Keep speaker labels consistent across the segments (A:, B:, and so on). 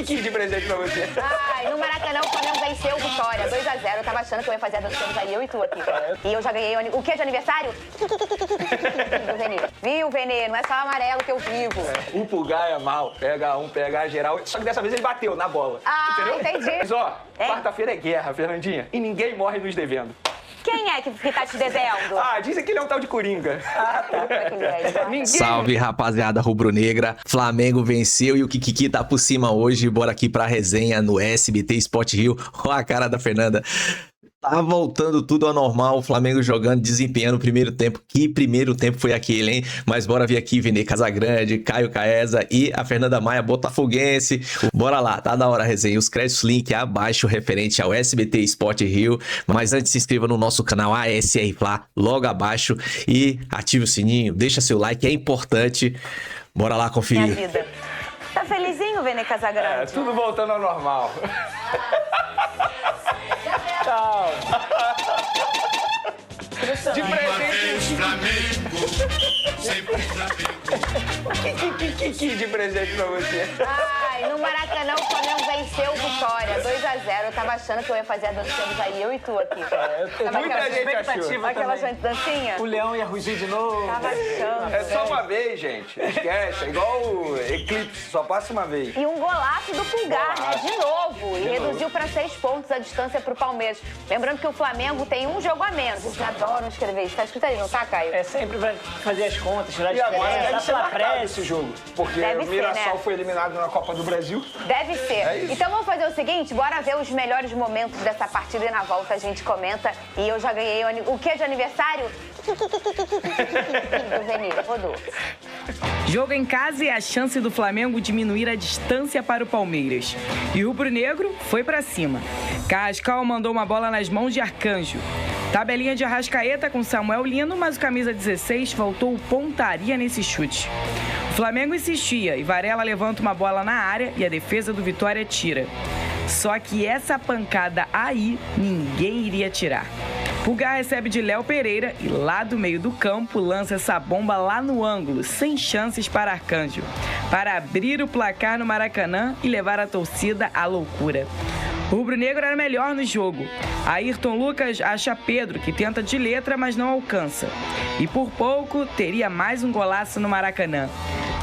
A: Que de presente pra você?
B: Ai, no Maracanã o Flamengo venceu o Vitória, 2-0. Eu tava achando que eu ia fazer a dança aí, eu e tu aqui. E eu já ganhei o que de aniversário? Viu, Vene? Não é só amarelo que eu vivo.
A: O Pulgar é mal, pega um, pega geral. Só que dessa vez ele bateu na bola.
B: Ah,
A: entendeu?
B: entendi.
A: Mas ó, quarta-feira é guerra, Fernandinha. E ninguém morre nos devendo.
B: Quem é que tá te devendo?
A: Ah, dizem que ele é um tal de Coringa.
C: Salve, rapaziada rubro-negra. Flamengo venceu e o Kikiki tá por cima hoje. Bora aqui pra resenha no SBT Sport Rio. Olha a cara da Fernanda. Tá voltando tudo ao normal, o Flamengo jogando, desempenhando o primeiro tempo. Que primeiro tempo foi aquele, hein? Mas bora ver aqui, Vene Casagrande, Caio Caesa e a Fernanda Maia, botafoguense. Bora lá, tá da hora a resenha. Os créditos, link abaixo referente ao SBT Sport Rio. Mas antes, se inscreva no nosso canal ASR Fla, logo abaixo. E ative o sininho, deixa seu like, é importante. Bora lá conferir.
B: Minha vida. Tá felizinho, Vene Casagrande?
A: É, tudo voltando ao normal. Tchau. De presente. Que de presente pra você?
B: Ai, no Maracanã o Flamengo venceu o Vitória, 2-0. Eu tava achando que eu ia fazer a dança aí, eu e tu aqui.
A: Muita gente achou.
B: Aquela dancinha?
D: O leão ia rugir de novo.
B: Tava achando.
A: É só uma vez, gente. Esquece. É igual o Eclipse, só passa uma vez.
B: E um golaço do Pulgar, né? De novo. E reduziu para 6 pontos a distância pro Palmeiras. Lembrando que o Flamengo tem um jogo a menos. Vocês adoram escrever isso. Tá escrito ali, não tá, Caio?
D: É sempre pra fazer as contas, tirar
A: E agora
D: diferença,
A: deve ser
D: pela
A: marcado
D: pressa.
A: esse jogo. Porque
B: Deve
A: o Mirassol
B: ser, né?
A: foi eliminado na Copa do Brasil.
B: Deve ser.
A: É isso.
B: Então vamos fazer o seguinte, bora ver os melhores momentos dessa partida e na volta a gente comenta. E eu já ganhei o que de aniversário? Do Vene, rodou.
E: Jogo em casa e a chance do Flamengo diminuir a distância para o Palmeiras. E o rubro-negro foi pra cima. Carrascal mandou uma bola nas mãos de Arcanjo. Tabelinha de Arrascaeta com Samuel Lino, mas o camisa 16 faltou pontaria nesse chute. O Flamengo insistia e Varela levanta uma bola na área e a defesa do Vitória tira. Só que essa pancada aí ninguém iria tirar. Pulgar recebe de Léo Pereira e lá do meio do campo lança essa bomba lá no ângulo, sem chances para Arcanjo, para abrir o placar no Maracanã e levar a torcida à loucura. O rubro-negro era melhor no jogo. Ayrton Lucas acha Pedro, que tenta de letra, mas não alcança. E por pouco, teria mais um golaço no Maracanã.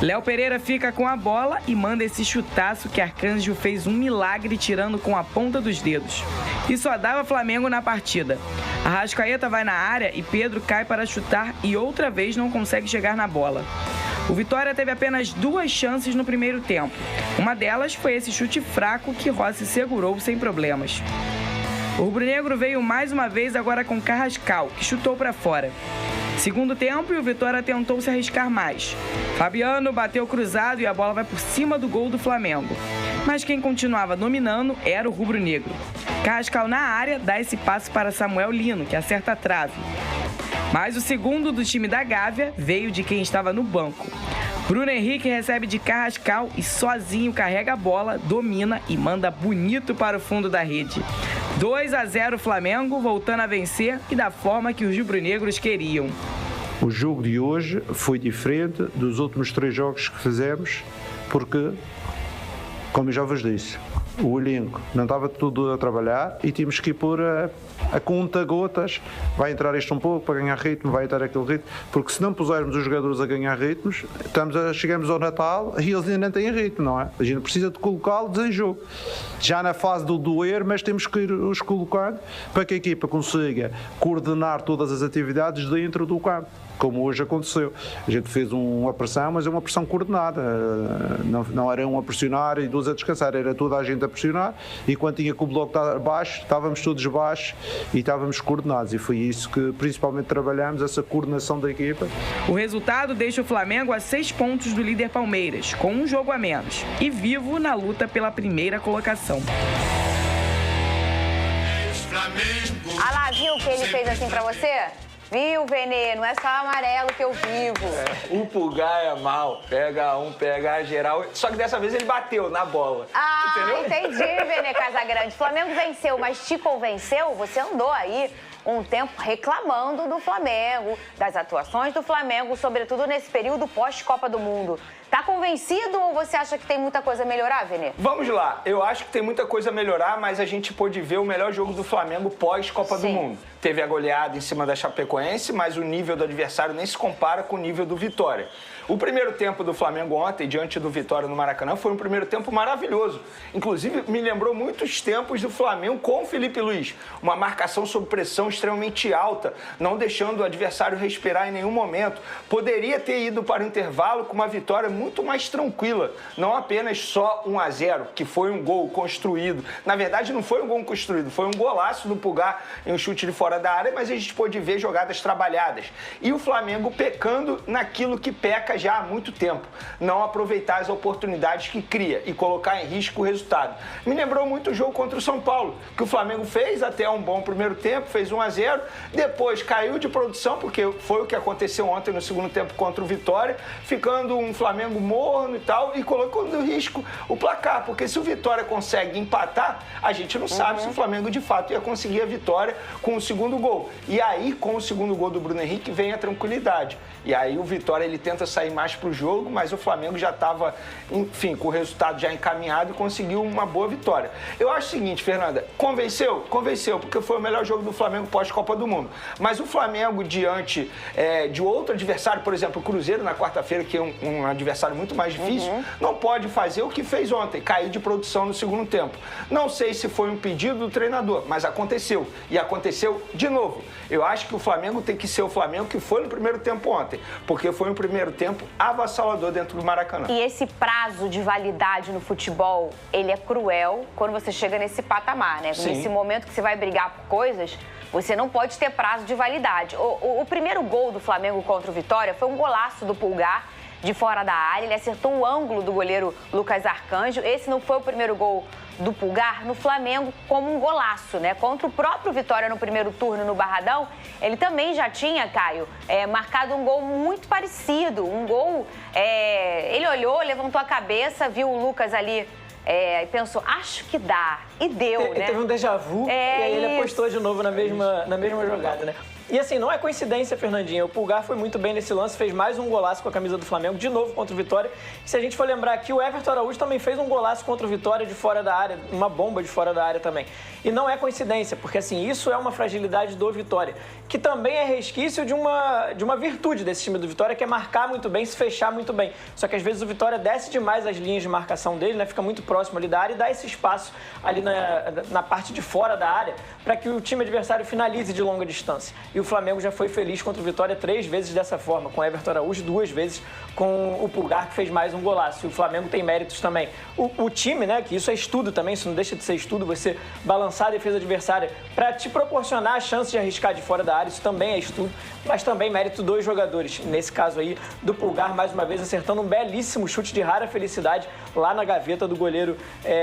E: Léo Pereira fica com a bola e manda esse chutaço que Arcanjo fez um milagre tirando com a ponta dos dedos. E só dava Flamengo na partida. Arrascaeta vai na área e Pedro cai para chutar e outra vez não consegue chegar na bola. O Vitória teve apenas 2 chances no primeiro tempo. Uma delas foi esse chute fraco que Rossi segurou sem problemas. O rubro-negro veio mais uma vez agora com Carrascal, que chutou para fora. Segundo tempo e o Vitória tentou se arriscar mais. Fabiano bateu cruzado e a bola vai por cima do gol do Flamengo. Mas quem continuava dominando era o rubro-negro. Carrascal na área dá esse passe para Samuel Lino, que acerta a trave. Mas o segundo do time da Gávea veio de quem estava no banco. Bruno Henrique recebe de Carrascal e sozinho carrega a bola, domina e manda bonito para o fundo da rede. 2-0 Flamengo, voltando a vencer e da forma que os rubro-negros queriam.
F: O jogo de hoje foi diferente dos últimos 3 jogos que fizemos, porque, como eu já vos disse, o elenco não estava tudo a trabalhar e tínhamos que ir pôr a conta-gotas. Vai entrar este um pouco para ganhar ritmo, vai entrar aquele ritmo, porque se não pusermos os jogadores a ganhar ritmos, chegamos ao Natal e eles ainda não têm ritmo, não é? A gente precisa de colocá-los em jogo. Já na fase do doer, mas temos que ir os colocando para que a equipa consiga coordenar todas as atividades dentro do campo, como hoje aconteceu. A gente fez uma pressão, mas é uma pressão coordenada. Não era um a pressionar e 2 a descansar, era toda a gente a pressionar e quando tinha que o bloco estar baixo, estávamos todos baixos e estávamos coordenados e foi isso que principalmente trabalhamos, essa coordenação da equipa.
E: O resultado deixa o Flamengo a 6 pontos do líder Palmeiras, com um jogo a menos e vivo na luta pela primeira colocação.
B: Ah lá, viu que ele fez assim pra você? Viu, Vene? Não é só amarelo que eu vivo.
A: O Pulgar é mal, pega um, pega geral. Só que dessa vez ele bateu na bola.
B: Ah,
A: entendeu?
B: entendi, Vene Casagrande. Flamengo venceu, mas te convenceu? Você andou aí um tempo reclamando do Flamengo, das atuações do Flamengo, sobretudo nesse período pós-Copa do Mundo. Tá convencido ou você acha que tem muita coisa a melhorar, Vene?
A: Vamos lá, eu acho que tem muita coisa a melhorar, mas a gente pôde ver o melhor jogo do Flamengo pós-Copa do Mundo. Teve a goleada em cima da Chapecoense, mas o nível do adversário nem se compara com o nível do Vitória. O primeiro tempo do Flamengo ontem, diante do Vitória no Maracanã, foi um primeiro tempo maravilhoso. Inclusive, me lembrou muitos tempos do Flamengo com o Felipe Luiz. Uma marcação sob pressão extremamente alta, não deixando o adversário respirar em nenhum momento. Poderia ter ido para o intervalo com uma vitória muito mais tranquila. Não apenas só 1-0, que foi um gol construído. Na verdade, não foi um gol construído, foi um golaço do Pulgar em um chute de fora da área, mas a gente pôde ver jogadas trabalhadas. E o Flamengo pecando naquilo que peca já há muito tempo. Não aproveitar as oportunidades que cria e colocar em risco o resultado. Me lembrou muito o jogo contra o São Paulo, que o Flamengo fez até um bom primeiro tempo, fez 1-0, depois caiu de produção, porque foi o que aconteceu ontem no segundo tempo contra o Vitória, ficando um Flamengo morno e tal, e colocou no risco o placar, porque se o Vitória consegue empatar, a gente não sabe se o Flamengo de fato ia conseguir a vitória com o segundo gol. E aí, com o segundo gol do Bruno Henrique, vem a tranquilidade. E aí o Vitória, ele tenta sair mais pro jogo, mas o Flamengo já estava, enfim, com o resultado já encaminhado e conseguiu uma boa vitória. Eu acho o seguinte, Fernanda, convenceu? Convenceu, porque foi o melhor jogo do Flamengo pós-Copa do Mundo. Mas o Flamengo, diante de outro adversário, por exemplo, o Cruzeiro na quarta-feira, que é um adversário muito mais difícil, não pode fazer o que fez ontem, cair de produção no segundo tempo. Não sei se foi um pedido do treinador, mas aconteceu. E aconteceu de novo. Eu acho que o Flamengo tem que ser o Flamengo que foi no primeiro tempo ontem, porque foi um primeiro tempo avassalador dentro do Maracanã.
B: E esse prazo de validade no futebol, ele é cruel quando você chega nesse patamar, né?
A: Sim.
B: Nesse momento que você vai brigar por coisas, você não pode ter prazo de validade. O primeiro gol do Flamengo contra o Vitória foi um golaço do Pulgar de fora da área, ele acertou o ângulo do goleiro Lucas Arcanjo. Esse não foi o primeiro gol do Pulgar no Flamengo como um golaço, né? Contra o próprio Vitória no primeiro turno no Barradão, ele também já tinha, Caio, marcado um gol muito parecido, um gol, ele olhou, levantou a cabeça, viu o Lucas ali e pensou, acho que dá, e deu, né?
D: Teve um déjà vu e aí ele apostou de novo na mesma jogada, né? E assim, não é coincidência, Fernandinha. O Pulgar foi muito bem nesse lance, fez mais um golaço com a camisa do Flamengo, de novo contra o Vitória. E se a gente for lembrar aqui, o Everton Araújo também fez um golaço contra o Vitória de fora da área, uma bomba de fora da área também. E não é coincidência, porque assim, isso é uma fragilidade do Vitória, que também é resquício de uma virtude desse time do Vitória, que é marcar muito bem, se fechar muito bem. Só que às vezes o Vitória desce demais as linhas de marcação dele, né? Fica muito próximo ali da área e dá esse espaço ali na parte de fora da área para que o time adversário finalize de longa distância. E o Flamengo já foi feliz contra o Vitória 3 vezes dessa forma, com o Everton Araújo, 2 vezes com o Pulgar, que fez mais um golaço. E o Flamengo tem méritos também. O time, né, que isso é estudo também, isso não deixa de ser estudo, você balançar a defesa adversária para te proporcionar a chance de arriscar de fora da área, isso também é estudo, mas também mérito dos jogadores. Nesse caso aí, do Pulgar, mais uma vez, acertando um belíssimo chute de rara felicidade lá na gaveta do goleiro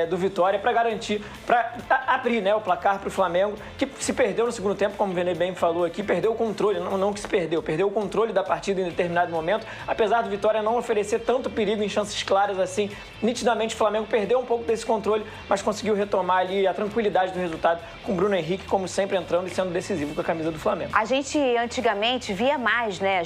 D: do Vitória, para garantir, para abrir, né, o placar para o Flamengo, que se perdeu no segundo tempo, como o Vene bem falou aqui, perdeu o controle, não que se perdeu o controle da partida em determinado momento, apesar do Vitória não oferecer tanto perigo em chances claras assim, nitidamente o Flamengo perdeu um pouco desse controle, mas conseguiu retomar ali a tranquilidade do resultado com o Bruno Henrique, como sempre, entrando e sendo decisivo com a camisa do Flamengo.
B: A gente antigamente via mais, né,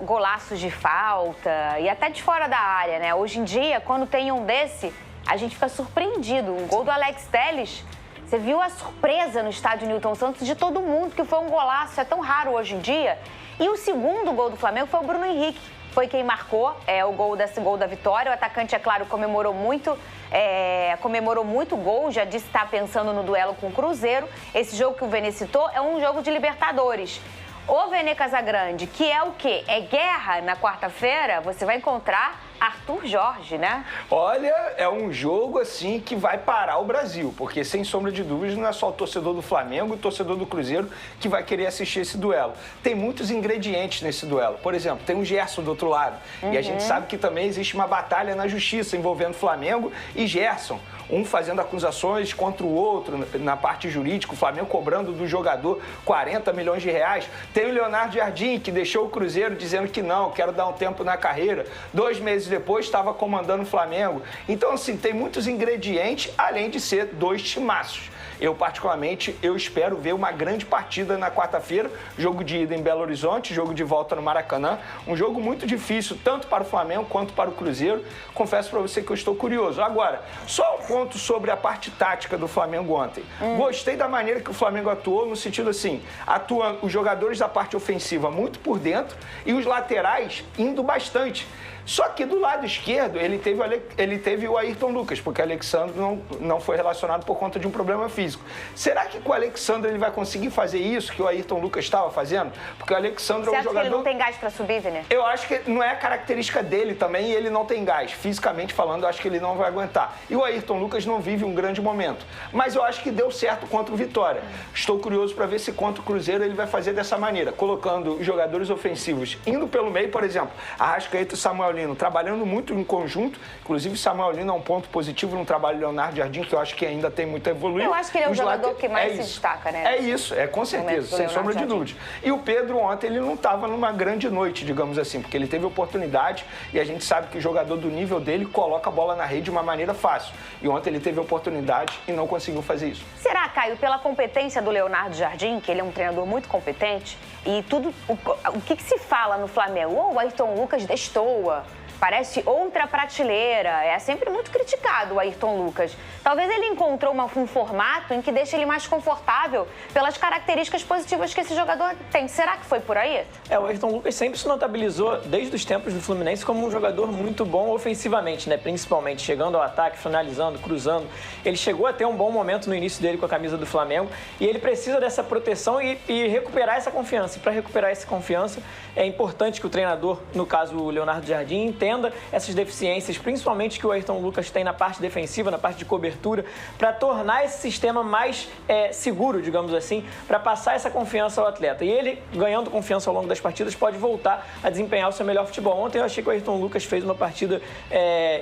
B: golaços de falta e até de fora da área, né? Hoje em dia, quando tem um desse, a gente fica surpreendido. O gol do Alex Telles, você viu a surpresa no estádio Newton Santos de todo mundo, que foi um golaço, é tão raro hoje em dia. E o segundo gol do Flamengo foi o Bruno Henrique, foi quem marcou o gol da vitória. O atacante, é claro, comemorou muito o gol, já disse que está pensando no duelo com o Cruzeiro. Esse jogo que o Vene citou é um jogo de Libertadores. O Vene Casagrande, que é o quê? É guerra na quarta-feira, você vai encontrar Arthur Jorge, né?
A: Olha, é um jogo assim que vai parar o Brasil, porque sem sombra de dúvidas não é só o torcedor do Flamengo e o torcedor do Cruzeiro que vai querer assistir esse duelo. Tem muitos ingredientes nesse duelo. Por exemplo, tem o Gerson do outro lado. E a gente sabe que também existe uma batalha na justiça envolvendo Flamengo e Gerson. Um fazendo acusações contra o outro na parte jurídica, o Flamengo cobrando do jogador 40 milhões de reais. Tem o Leonardo Jardim, que deixou o Cruzeiro dizendo que não, quero dar um tempo na carreira. 2 meses depois estava comandando o Flamengo. Então, assim, tem muitos ingredientes, além de ser 2 timaços. Eu, particularmente, eu espero ver uma grande partida na quarta-feira, jogo de ida em Belo Horizonte, jogo de volta no Maracanã, um jogo muito difícil, tanto para o Flamengo quanto para o Cruzeiro. Confesso para você que eu estou curioso. Agora, só um ponto sobre a parte tática do Flamengo ontem. Gostei da maneira que o Flamengo atuou, no sentido assim, atuam os jogadores da parte ofensiva muito por dentro e os laterais indo bastante. Só que do lado esquerdo ele teve o Ayrton Lucas, porque o Alexandro não foi relacionado por conta de um problema físico. Será que com o Alexandro ele vai conseguir fazer isso que o Ayrton Lucas estava fazendo? Porque o Alexandro é um jogador...
B: Você acha que ele não tem gás para subir, Vini?
A: Eu acho que não é a característica dele também e ele não tem gás. Fisicamente falando, eu acho que ele não vai aguentar. E o Ayrton Lucas não vive um grande momento. Mas eu acho que deu certo contra o Vitória. Estou curioso para ver se contra o Cruzeiro ele vai fazer dessa maneira, colocando jogadores ofensivos indo pelo meio, por exemplo, Arrascaeta e Samuel Lino trabalhando muito em conjunto, inclusive Samuel Lino é um ponto positivo no trabalho do Leonardo Jardim, que eu acho que ainda tem muito a evoluir.
B: Eu acho que ele é o jogador que mais se destaca, né?
A: É isso, com certeza, sem sombra de dúvida. E o Pedro ontem, ele não estava numa grande noite, digamos assim, porque ele teve oportunidade e a gente sabe que o jogador do nível dele coloca a bola na rede de uma maneira fácil. E ontem ele teve oportunidade e não conseguiu fazer isso.
B: Será, Caio, pela competência do Leonardo Jardim, que ele é um treinador muito competente, e tudo, o que se fala no Flamengo? O Ayrton Lucas destoa, parece outra prateleira, é sempre muito criticado o Ayrton Lucas. Talvez ele encontrou um formato em que deixa ele mais confortável pelas características positivas que esse jogador tem. Será que foi por aí?
D: O Ayrton Lucas sempre se notabilizou, desde os tempos do Fluminense, como um jogador muito bom ofensivamente, né? Principalmente chegando ao ataque, finalizando, cruzando. Ele chegou a ter um bom momento no início dele com a camisa do Flamengo e ele precisa dessa proteção e recuperar essa confiança. E para recuperar essa confiança, é importante que o treinador, no caso o Leonardo Jardim, entenda essas deficiências, principalmente que o Ayrton Lucas tem na parte defensiva, na parte de cobertura, para tornar esse sistema mais seguro, digamos assim, para passar essa confiança ao atleta. E ele, ganhando confiança ao longo das partidas, pode voltar a desempenhar o seu melhor futebol. Ontem eu achei que o Ayrton Lucas fez uma partida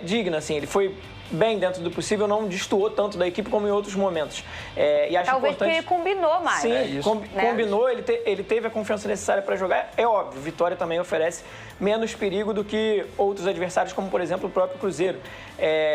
D: digna, assim, ele foi bem dentro do possível, não destoou tanto da equipe como em outros momentos. E acho
B: talvez
D: importante...
B: porque ele combinou mais.
D: Sim, combinou, ele teve a confiança necessária para jogar. É óbvio, Vitória também oferece menos perigo do que outros adversários, como por exemplo o próprio Cruzeiro.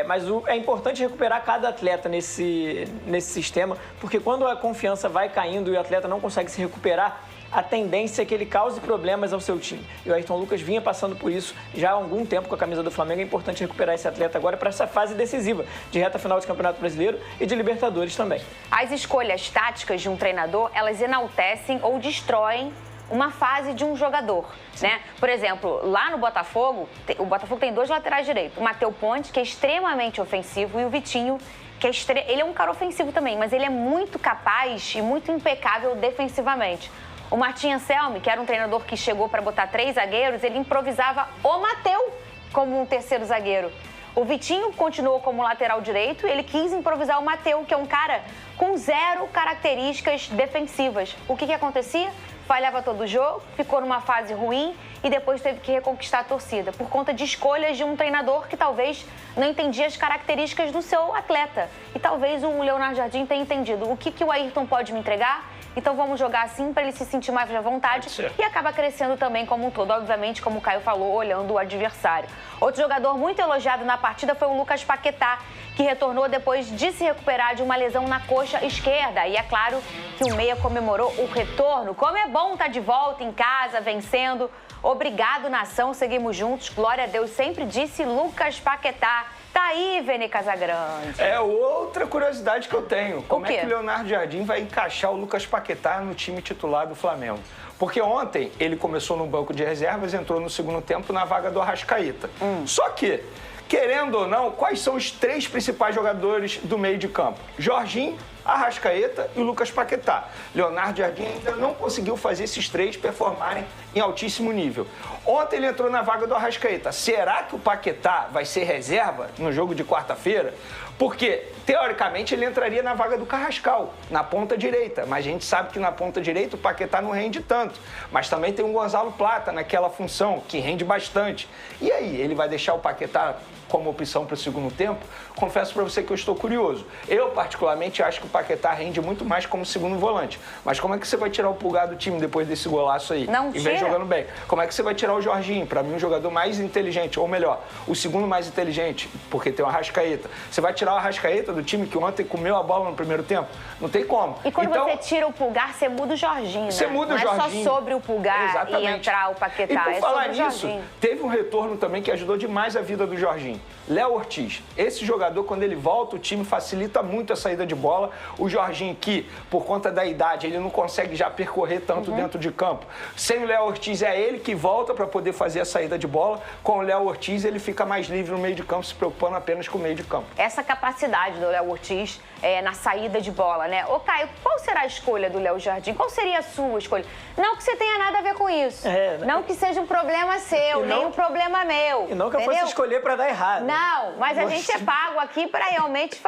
D: Mas é importante recuperar cada atleta nesse sistema, porque quando a confiança vai caindo e o atleta não consegue se recuperar, a tendência é que ele cause problemas ao seu time. E o Ayrton Lucas vinha passando por isso já há algum tempo com a camisa do Flamengo. É importante recuperar esse atleta agora para essa fase decisiva de reta final de Campeonato Brasileiro e de Libertadores também.
B: As escolhas táticas de um treinador, elas enaltecem ou destroem uma fase de um jogador, né? Por exemplo, lá no Botafogo, o Botafogo tem 2 laterais direitos. O Matheus Ponte, que é extremamente ofensivo, e o Vitinho, que ele é um cara ofensivo também, mas ele é muito capaz e muito impecável defensivamente. O Martim Anselmi, que era um treinador que chegou para botar 3 zagueiros, ele improvisava o Matheus como um terceiro zagueiro. O Vitinho continuou como lateral direito e ele quis improvisar o Matheus, que é um cara com 0 características defensivas. O que acontecia? Falhava todo o jogo, ficou numa fase ruim e depois teve que reconquistar a torcida por conta de escolhas de um treinador que talvez não entendia as características do seu atleta. E talvez o Leonardo Jardim tenha entendido o que o Ayrton pode me entregar. Então vamos jogar assim para ele se sentir mais à vontade e acaba crescendo também como um todo, obviamente, como o Caio falou, olhando o adversário. Outro jogador muito elogiado na partida foi o Lucas Paquetá, que retornou depois de se recuperar de uma lesão na coxa esquerda. E é claro que o meia comemorou o retorno. Como é bom estar de volta em casa, vencendo. Obrigado, nação, seguimos juntos. Glória a Deus, sempre disse Lucas Paquetá. Tá aí, Vene Casagrande.
A: É outra curiosidade que eu tenho. Como é que o Leonardo Jardim vai encaixar o Lucas Paquetá no time titular do Flamengo? Porque ontem ele começou no banco de reservas, entrou no segundo tempo na vaga do Arrascaeta. Só que, querendo ou não, quais são os 3 principais jogadores do meio de campo? Jorginho, Arrascaeta e o Lucas Paquetá. Leonardo Jardim ainda não conseguiu fazer esses 3 performarem em altíssimo nível. Ontem ele entrou na vaga do Arrascaeta. Será que o Paquetá vai ser reserva no jogo de quarta-feira? Porque, teoricamente, ele entraria na vaga do Carrascal, na ponta direita. Mas a gente sabe que na ponta direita o Paquetá não rende tanto. Mas também tem o Gonzalo Plata naquela função, que rende bastante. E aí, ele vai deixar o Paquetá como opção para o segundo tempo, confesso para você que eu estou curioso. Eu, particularmente, acho que o Paquetá rende muito mais como segundo volante. Mas como é que você vai tirar o Pulgar do time depois desse golaço aí?
B: Não
A: e vem jogando bem. Como é que você vai tirar o Jorginho? Para mim, um jogador mais inteligente, ou melhor, o segundo mais inteligente, porque tem o Arrascaeta. Você vai tirar o Arrascaeta do time que ontem comeu a bola no primeiro tempo? Não tem como.
B: E quando você tira o Pulgar, você muda o Jorginho, né?
A: Você muda o Jorginho.
B: Não é só sobre o Pulgar
A: Exatamente.
B: e entrar o Paquetá,
A: e por
B: é
A: falar
B: sobre o
A: nisso,
B: Jorginho.
A: teve um retorno também que ajudou demais a vida do Jorginho. Léo Ortiz. Esse jogador, quando ele volta, o time facilita muito a saída de bola. O Jorginho, que, por conta da idade, ele não consegue já percorrer tanto dentro de campo. Sem o Léo Ortiz, é ele que volta para poder fazer a saída de bola. Com o Léo Ortiz, ele fica mais livre no meio de campo, se preocupando apenas com o meio de campo.
B: Essa capacidade do Léo Ortiz na saída de bola, né? Ô, Caio, qual será a escolha do Léo Jardim? Qual seria a sua escolha? Não que você tenha nada a ver com isso. Não que seja um problema seu, nem um problema meu.
D: E não que eu fosse escolher para dar errado.
B: Não, mas a gente é pago aqui para realmente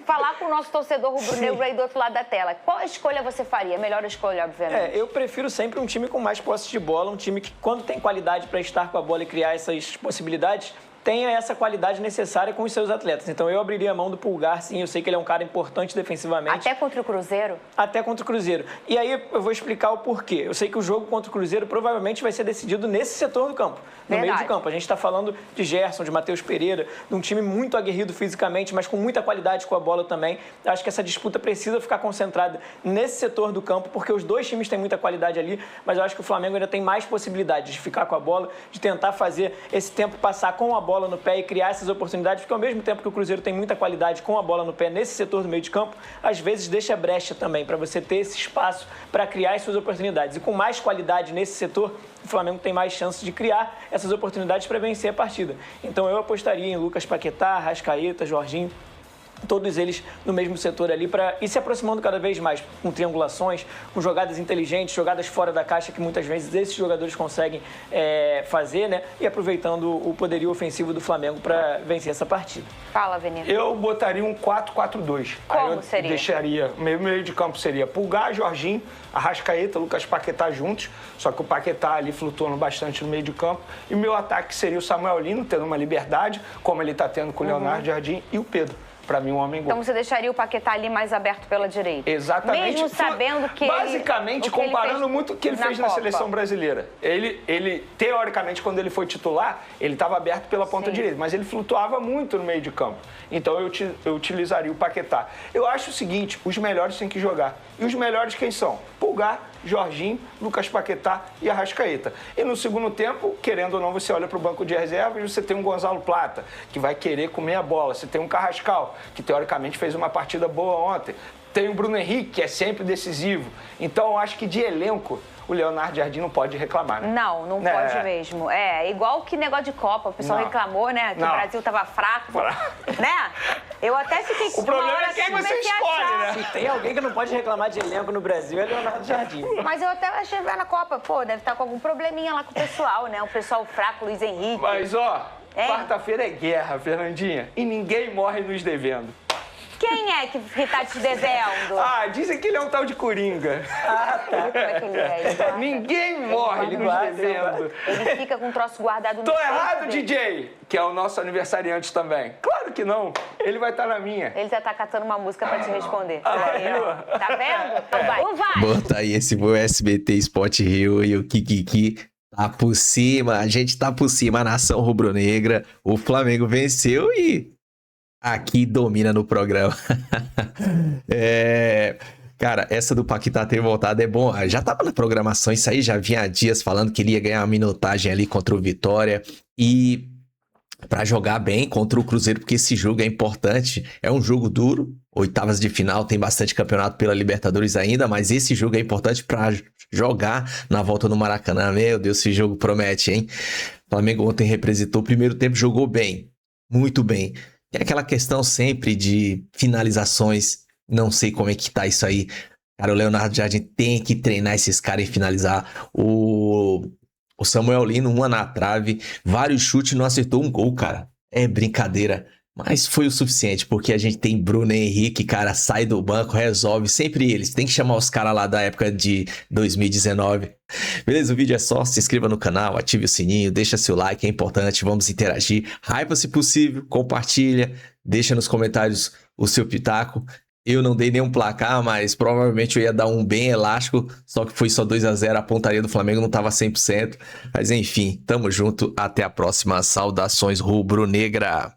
B: falar com o nosso torcedor rubro-negro aí do outro lado da tela. Qual escolha você faria? Melhor escolha, obviamente.
D: Eu prefiro sempre um time com mais posse de bola, um time que, quando tem qualidade para estar com a bola e criar essas possibilidades, tenha essa qualidade necessária com os seus atletas. Então eu abriria a mão do Pulgar, sim, eu sei que ele é um cara importante defensivamente.
B: Até contra o Cruzeiro?
D: Até contra o Cruzeiro. E aí eu vou explicar o porquê. Eu sei que o jogo contra o Cruzeiro provavelmente vai ser decidido nesse setor do campo, no meio de campo. A gente está falando de Gerson, de Matheus Pereira, de um time muito aguerrido fisicamente, mas com muita qualidade com a bola também. Acho que essa disputa precisa ficar concentrada nesse setor do campo, porque os dois times têm muita qualidade ali, mas eu acho que o Flamengo ainda tem mais possibilidades de ficar com a bola, de tentar fazer esse tempo passar com a bola no pé e criar essas oportunidades, porque ao mesmo tempo que o Cruzeiro tem muita qualidade com a bola no pé nesse setor do meio de campo, às vezes deixa brecha também para você ter esse espaço para criar as suas oportunidades. E com mais qualidade nesse setor, o Flamengo tem mais chance de criar essas oportunidades para vencer a partida. Então eu apostaria em Lucas Paquetá, Arrascaeta, Jorginho, todos eles no mesmo setor ali, para ir se aproximando cada vez mais, com triangulações, com jogadas inteligentes, jogadas fora da caixa, que muitas vezes esses jogadores conseguem fazer, né? E aproveitando o poderio ofensivo do Flamengo para vencer essa partida.
B: Fala, Veneno.
A: Eu botaria um 4-4-2.
B: Como seria?
A: Deixaria, meio de campo seria Pulgar, Jorginho, Arrascaeta, Lucas Paquetá juntos, só que o Paquetá ali flutuando bastante no meio de campo. E o meu ataque seria o Samuel Lino, tendo uma liberdade, como ele está tendo com o Leonardo Jardim, e o Pedro. Para mim, um homem gol.
B: Então você deixaria o Paquetá ali mais aberto pela direita?
A: Exatamente.
B: Mesmo sabendo que
A: basicamente, comparando muito o que ele fez na seleção brasileira. Ele, teoricamente, quando ele foi titular, ele estava aberto pela ponta direita, mas ele flutuava muito no meio de campo. Então eu utilizaria o Paquetá. Eu acho o seguinte, os melhores têm que jogar. E os melhores quem são? Pulgar, Jorginho, Lucas Paquetá e Arrascaeta. E no segundo tempo, querendo ou não, você olha para o banco de reservas e você tem um Gonzalo Plata, que vai querer comer a bola. Você tem um Carrascal, que teoricamente fez uma partida boa ontem. Tem o Bruno Henrique, que é sempre decisivo. Então, eu acho que de elenco, o Leonardo Jardim não pode reclamar, né?
B: Não pode mesmo. Igual que negócio de Copa, o pessoal reclamou, né? Que o Brasil tava fraco, né? Eu até fiquei...
A: O problema é quem você escolhe, né?
D: Se tem alguém que não pode reclamar de elenco no Brasil, é Leonardo Jardim.
B: Mas eu até achei na Copa, deve estar com algum probleminha lá com o pessoal, né? O pessoal fraco, Luiz Henrique.
A: Mas, quarta-feira é guerra, Fernandinha, e ninguém morre nos devendo.
B: Quem é que tá te devendo?
A: Dizem que ele é um tal de Coringa.
B: Tá. Como é que ele é?
A: Ninguém morre nos devendo.
B: Ele fica com um troço guardado no
A: Tô errado, DJ, que é o nosso aniversariante também. Claro que não. Ele vai estar na minha.
B: Ele já tá catando uma música pra te responder. Tá vendo? Então vai. O Vasco.
C: Bota aí esse foi o SBT Sport Rio e o Kikiki tá por cima. A gente tá por cima. A nação rubro-negra. O Flamengo venceu e aqui domina no programa. Cara, essa do Paquetá ter voltado é bom. Já tava na programação, isso aí já vinha há dias falando que ele ia ganhar uma minutagem ali contra o Vitória e pra jogar bem contra o Cruzeiro, porque esse jogo é importante. É um jogo duro, oitavas de final, tem bastante campeonato pela Libertadores ainda, mas esse jogo é importante pra jogar na volta no Maracanã. Meu Deus, esse jogo promete, hein? O Flamengo ontem representou o primeiro tempo, jogou bem, muito bem. É aquela questão sempre de finalizações, não sei como é que tá isso aí. Cara, o Leonardo Jardim tem que treinar esses caras e finalizar. O Samuel Lino, uma na trave, vários chutes, não acertou um gol, cara. É brincadeira. Mas foi o suficiente, porque a gente tem Bruno Henrique, cara, sai do banco, resolve, sempre eles. Tem que chamar os caras lá da época de 2019. Beleza? O vídeo é só, se inscreva no canal, ative o sininho, deixa seu like, é importante, vamos interagir. Hypa se possível, compartilha, deixa nos comentários o seu pitaco. Eu não dei nenhum placar, mas provavelmente eu ia dar um bem elástico, só que foi só 2-0, a pontaria do Flamengo não tava 100%. Mas enfim, tamo junto, até a próxima, saudações rubro-negra.